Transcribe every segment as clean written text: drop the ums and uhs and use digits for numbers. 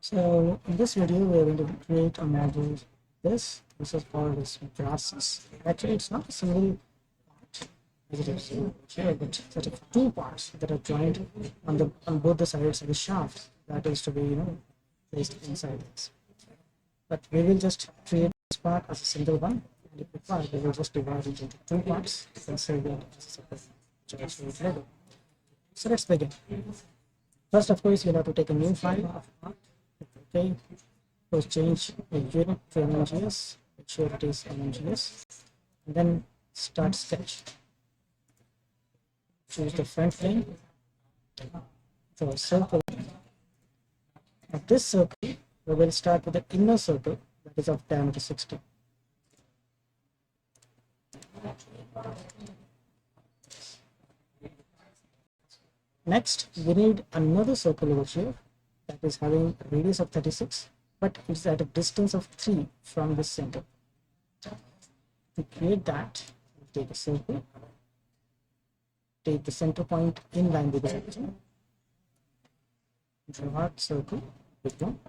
So in this video, we are going to create a model. This is called as grasses. Actually, it's not a single part as it is here, but sort of two parts that are joined on both the sides of the shaft. That is to be placed inside this. But we will just create this part as a single one, and if required, we will just divide it into two parts and save it as a separate later. So let's begin. First, of course, you'll have to take a new file of part. Okay, first change a unit to MMGS, make sure it is MMGS, and then start sketch. Choose the front plane, draw a circle. Of this circle, we will start with the inner circle that is of diameter 60. Next, we need another circle over here that is having a radius of 36, but it's at a distance of 3 from the center. To create that, we'll take a circle, take the center point in line with the origin, draw a circle, big one,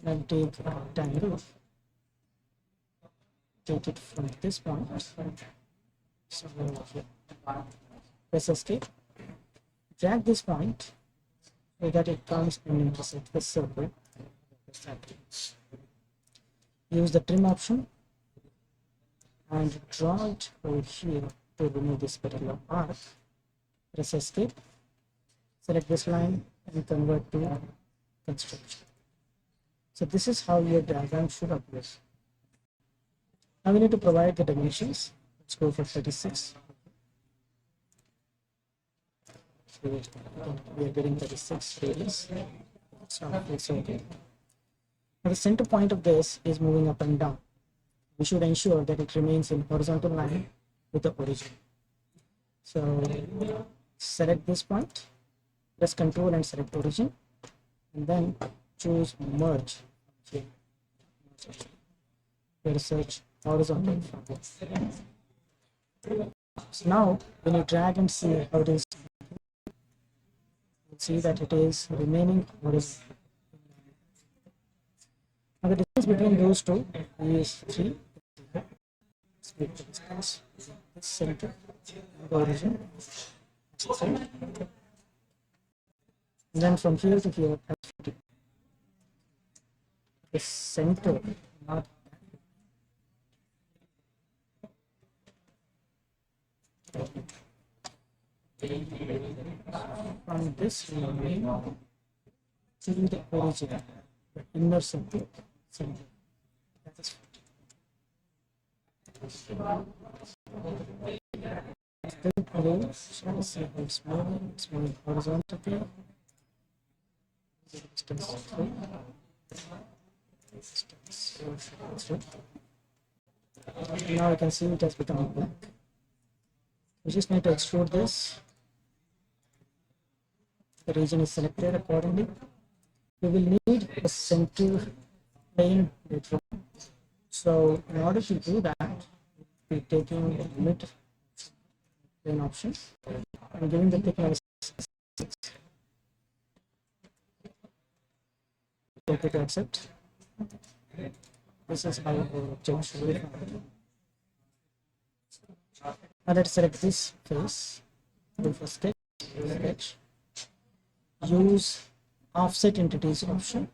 and take a rectangle, take it from this point, somewhere over here, press escape, drag this point so that it comes and intersects the circle. Use the trim option and draw it over here to remove this particular arc. Press escape, select this line and convert to construction. So this is how your diagram should appear. Now we need to provide the dimensions. Let's go for 36. We are getting 36 radius. So it's okay. Now the center point of this is moving up and down. We should ensure that it remains in horizontal line with the origin. So select this point, press Ctrl and select origin, and then choose merge. Here, search horizontal. So now when you drag and see how it is, see that it is remaining horizontal. Now the distance between those two is 3. Split the distance, the center, the origin, and then from here to here, the center, not from this line to the origin, the inner center. That is still see how it's moving horizontally. Distance 3. Distance 3. Now you can see it has become black. We just need to extrude this. The region is selected accordingly. We will need a center plane later on. So in order to do that, we're taking the mid plane option and giving the thickness 6. Okay to accept. This is how the object should look. Now let's select this face. Go for sketch. Use offset entities option.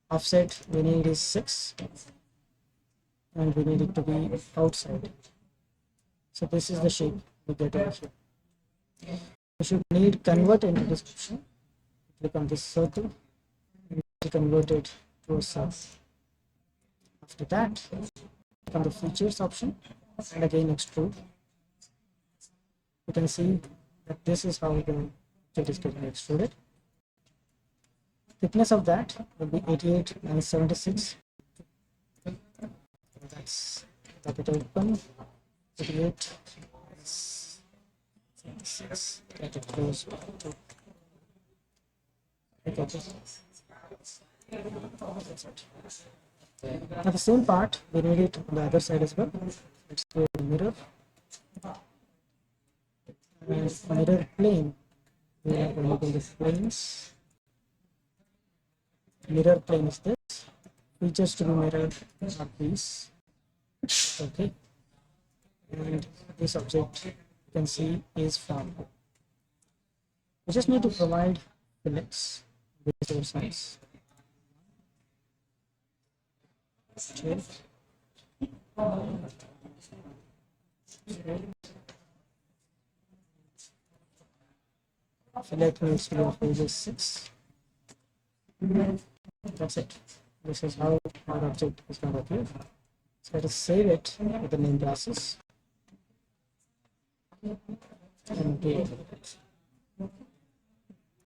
Offset we need is 6, and we need it to be outside. So this is the shape we get over here. We should need convert entities option. Click on this circle and convert it to a circle. After that, click on the features option and again extrude. You can see that this is how the object is getting extruded. Thickness of that will be 88 minus 76. That's capital open. 88 minus 76. Let it close to. That's it. Now the same part we need it on the other side as well. Let's create a mirror. And mirror plane. We have to enable the planes. mirror plane is this. Features to be mirrored are these. Okay, and this object you can see is formed. We just need to provide fillets with your size. Okay. Fillet needs to be of pages 6. That's it. This is how our object is going to appear. So let us save it with the name classes and do it.